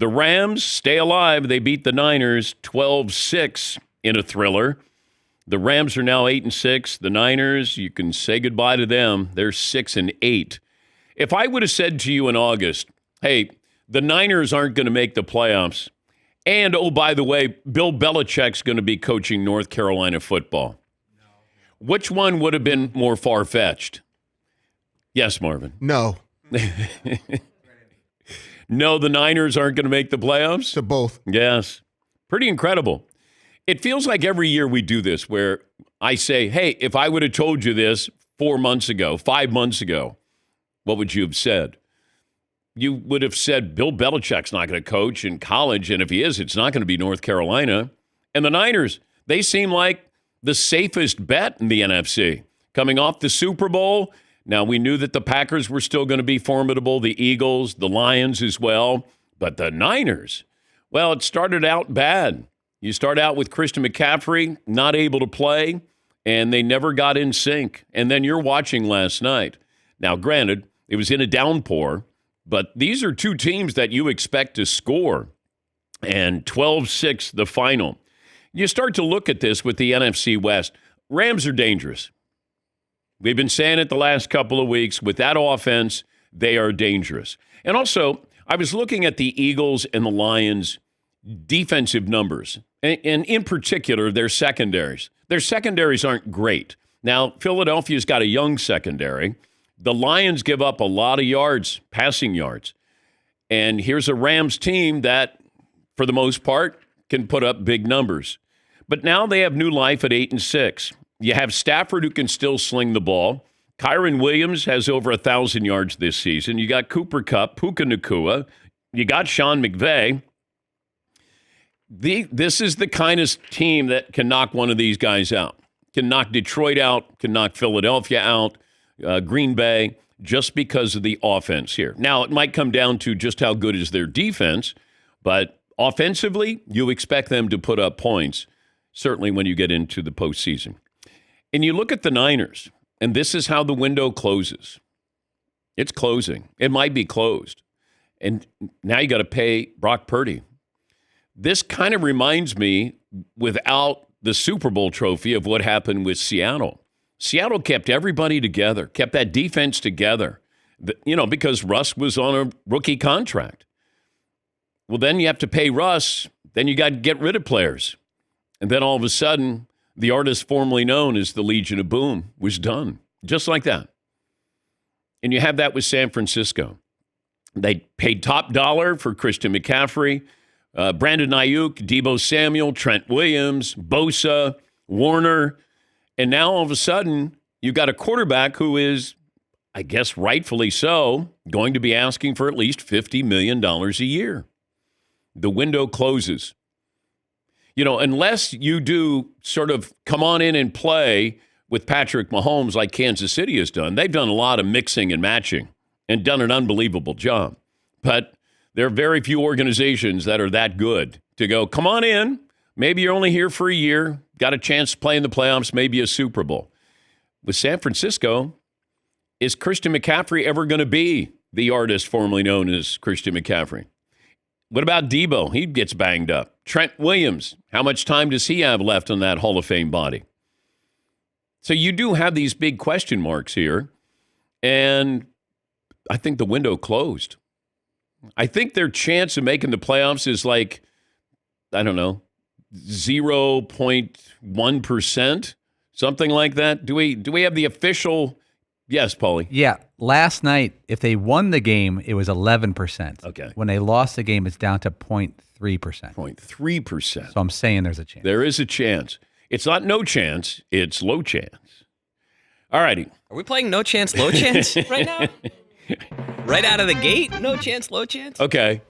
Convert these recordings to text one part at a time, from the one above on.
The Rams stay alive. They beat the Niners 12-6 in a thriller. The Rams are now 8-6. The Niners, you can say goodbye to them. They're 6-8. If I would have said to you in August, hey, the Niners aren't going to make the playoffs, and, oh, by the way, Bill Belichick's going to be coaching North Carolina football, which one would have been more far-fetched? Yes, Marvin. No. No, the Niners aren't going to make the playoffs? To both. Yes. Pretty incredible. It feels like every year we do this where I say, hey, if I would have told you this 4 months ago, 5 months ago, what would you have said? You would have said Bill Belichick's not going to coach in college, and if he is, it's not going to be North Carolina. And the Niners, they seem like the safest bet in the NFC. Coming off the Super Bowl, now we knew that the Packers were still going to be formidable, the Eagles, the Lions as well, but the Niners, well, it started out bad. You start out with Christian McCaffrey not able to play, and they never got in sync. And then you're watching last night. Now, granted, it was in a downpour, but these are two teams that you expect to score. And 12-6, the final. You start to look at this with the NFC West. Rams are dangerous. We've been saying it the last couple of weeks. With that offense, they are dangerous. And also, I was looking at the Eagles and the Lions' defensive numbers, and in particular, their secondaries. Their secondaries aren't great. Now, Philadelphia's got a young secondary. The Lions give up a lot of yards, passing yards. And here's a Rams team that, for the most part, can put up big numbers. But now they have new life at 8-6. You have Stafford who can still sling the ball. Kyron Williams has over 1,000 yards this season. You got Cooper Kupp, Puka Nacua. You got Sean McVay. This is the kind of team that can knock one of these guys out. Can knock Detroit out, can knock Philadelphia out, Green Bay, just because of the offense here. Now, it might come down to just how good is their defense, but offensively, you expect them to put up points, certainly when you get into the postseason. And you look at the Niners, and this is how the window closes. It's closing. It might be closed. And now you got to pay Brock Purdy. This kind of reminds me, without the Super Bowl trophy, of what happened with Seattle. Seattle kept everybody together, kept that defense together, because Russ was on a rookie contract. Well, then you have to pay Russ. Then you got to get rid of players. And then all of a sudden, the artist formerly known as the Legion of Boom was done, just like that. And you have that with San Francisco. They paid top dollar for Christian McCaffrey, Brandon Ayuk, Deebo Samuel, Trent Williams, Bosa, Warner. And now all of a sudden, you got a quarterback who is, I guess rightfully so, going to be asking for at least $50 million a year. The window closes. Unless you do sort of come on in and play with Patrick Mahomes like Kansas City has done. They've done a lot of mixing and matching and done an unbelievable job. But there are very few organizations that are that good to go, come on in. Maybe you're only here for a year, got a chance to play in the playoffs, maybe a Super Bowl. With San Francisco, is Christian McCaffrey ever going to be the artist formerly known as Christian McCaffrey? What about Deebo? He gets banged up. Trent Williams, how much time does he have left on that Hall of Fame body? So you do have these big question marks here, and I think the window closed. I think their chance of making the playoffs is 0.1%, something like that. Do we have the official? Yes, Paulie. Yeah. Last night, if they won the game, it was 11%. Okay. When they lost the game, it's down to 0.3%. 0.3%. So I'm saying there's a chance. There is a chance. It's not no chance. It's low chance. All righty. Are we playing no chance, low chance right now? Right out of the gate? No chance, low chance? Okay.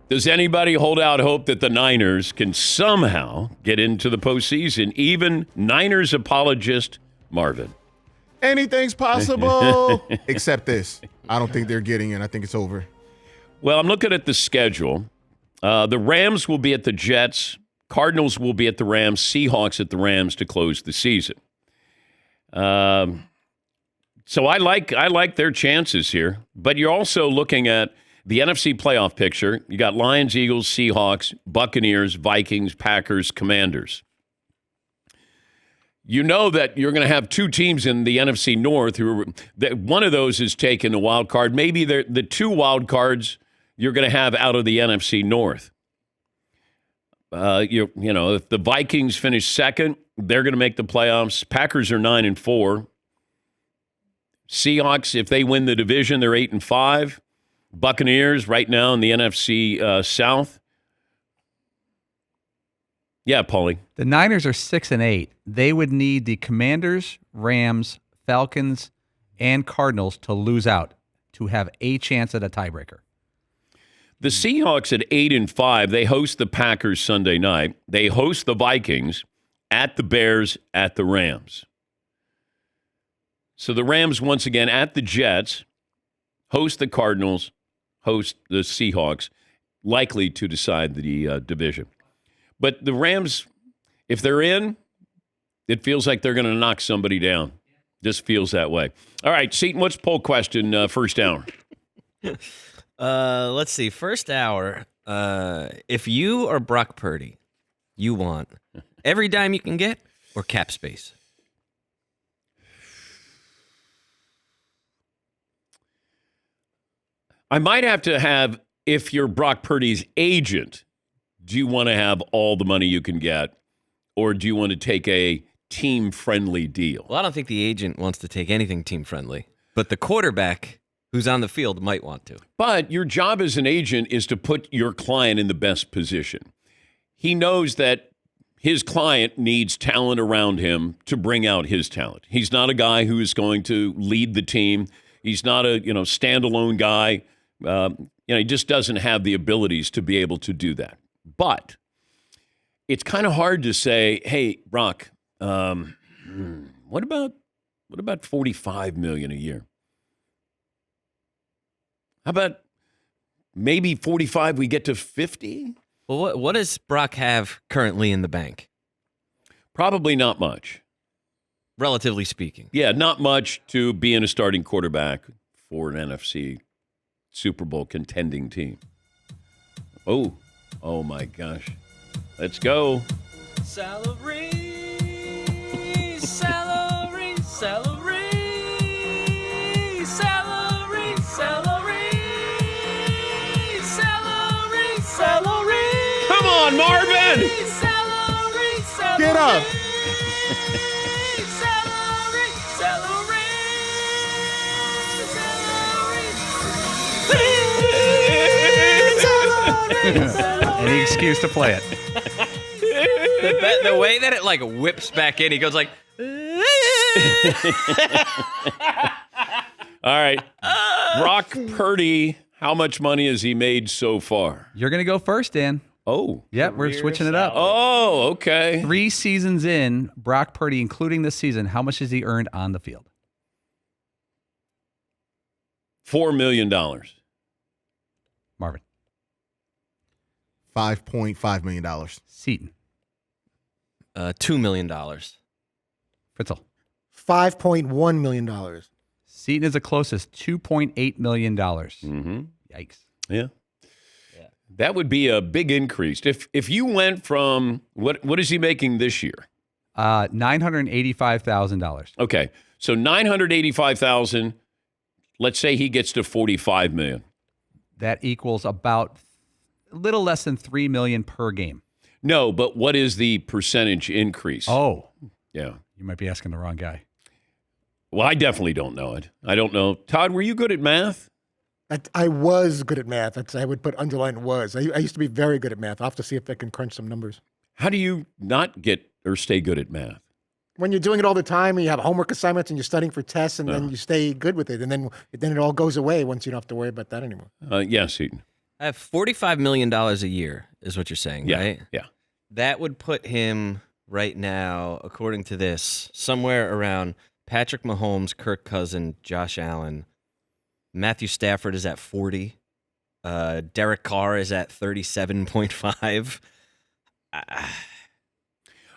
Does anybody hold out hope that the Niners can somehow get into the postseason? Even Niners apologist Marvin. Anything's possible except this. I don't think they're getting in. I think it's over. Well, I'm looking at the schedule. The Rams will be at the Jets. Cardinals will be at the Rams. Seahawks at the Rams to close the season. So I like their chances here. But you're also looking at The NFC playoff picture, you got Lions, Eagles, Seahawks, Buccaneers, Vikings, Packers, Commanders. You know that you're going to have two teams in the NFC North one of those is taking the wild card. Maybe the two wild cards you're going to have out of the NFC North. If the Vikings finish second, they're going to make the playoffs. Packers are 9-4. Seahawks, if they win the division, they're 8-5. Buccaneers right now in the NFC South. Yeah, Paulie. The Niners are 6-8. They would need the Commanders, Rams, Falcons, and Cardinals to lose out to have a chance at a tiebreaker. The Seahawks at 8-5. They host the Packers Sunday night. They host the Vikings at the Bears at the Rams. So the Rams once again at the Jets, host the Cardinals, host the Seahawks, likely to decide the division. But the Rams, if they're in, it feels like they're going to knock somebody down. Just feels that way. All right, Seton, what's poll question first hour? Let's see. First hour, if you are Brock Purdy, you want every dime you can get or cap space? I might have to have, if you're Brock Purdy's agent, do you want to have all the money you can get, or do you want to take a team-friendly deal? Well, I don't think the agent wants to take anything team-friendly, but the quarterback who's on the field might want to. But your job as an agent is to put your client in the best position. He knows that his client needs talent around him to bring out his talent. He's not a guy who is going to lead the team. He's not a standalone guy. He just doesn't have the abilities to be able to do that. But it's kind of hard to say, hey, Brock, what about $45 million a year? How about maybe 45? We get to 50? Well, what does Brock have currently in the bank? Probably not much, relatively speaking. Yeah, not much to being a starting quarterback for an NFC Super Bowl contending team. Oh my gosh. Let's go. Salary, salary, salary, salary, salary, salary, salary. Come on, Marvin! Salary, salary. Get up. Salary, salary, Any excuse to play it. The way that it whips back in, he goes like. All right. Brock Purdy, how much money has he made so far? You're going to go first, Dan. Oh. Yep, we're switching it up. Oh, okay. 3 seasons in, Brock Purdy, including this season, how much has he earned on the field? $4 million. Marvin. $5.5 million. Seton. $2 million. Fritzl. $5.1 million. Seton is the closest, $2.8 million. Mm-hmm. Yikes. Yeah. That would be a big increase. If you went from, what is he making this year? $985,000. Okay. So $985,000, let's say he gets to $45 million. That equals about a little less than $3 million per game. No, but what is the percentage increase? Oh. Yeah. You might be asking the wrong guy. Well, I definitely don't know it. I don't know. Todd, were you good at math? I was good at math. I would put underline was. I used to be very good at math. I'll have to see if I can crunch some numbers. How do you not get or stay good at math? When you're doing it all the time and you have homework assignments and you're studying for tests and then you stay good with it. And then it all goes away once you don't have to worry about that anymore. Yes, Eaton. I have $45 million a year is what you're saying, Yeah, right? yeah. That would put him right now, according to this, somewhere around Patrick Mahomes, Kirk Cousins, Josh Allen. Matthew Stafford is at 40. Derek Carr is at 37.5.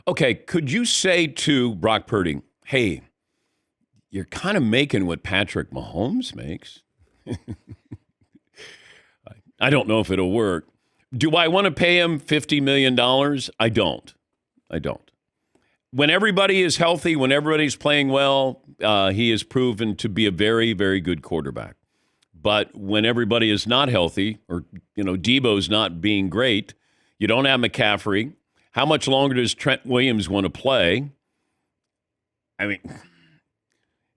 Okay, could you say to Brock Purdy, hey, you're kind of making what Patrick Mahomes makes? I don't know if it'll work. Do I want to pay him $50 million? I don't. When everybody is healthy, when everybody's playing well, he has proven to be a very, very good quarterback. But when everybody is not healthy, or Debo's not being great, you don't have McCaffrey. How much longer does Trent Williams want to play? I mean,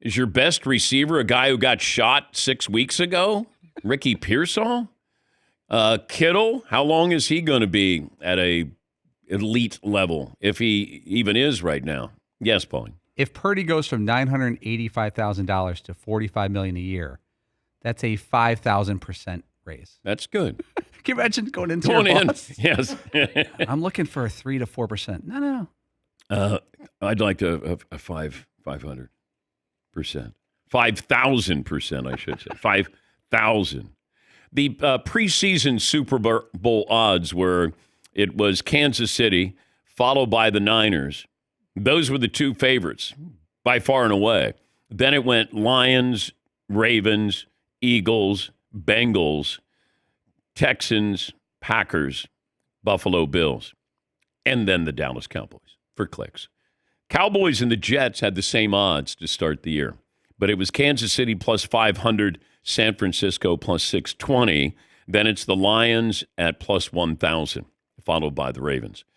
is your best receiver a guy who got shot 6 weeks ago? Ricky Pearsall? Kittle, how long is he going to be at a elite level, if he even is right now? Yes, Paulie. If Purdy goes from $985,000 to $45 million a year, that's a 5,000% raise. That's good. Can you imagine going into Going your in, boss? yes. I'm looking for a 3 to 4%. No. I'd like to a 500%. 5,000%, I should say. 5,000. The preseason Super Bowl odds were, it was Kansas City, followed by the Niners. Those were the two favorites, by far and away. Then it went Lions, Ravens, Eagles, Bengals, Texans, Packers, Buffalo Bills, and then the Dallas Cowboys for clicks. Cowboys and the Jets had the same odds to start the year, but it was Kansas City plus 500, San Francisco plus 620. Then it's the Lions at plus 1,000, followed by the Ravens.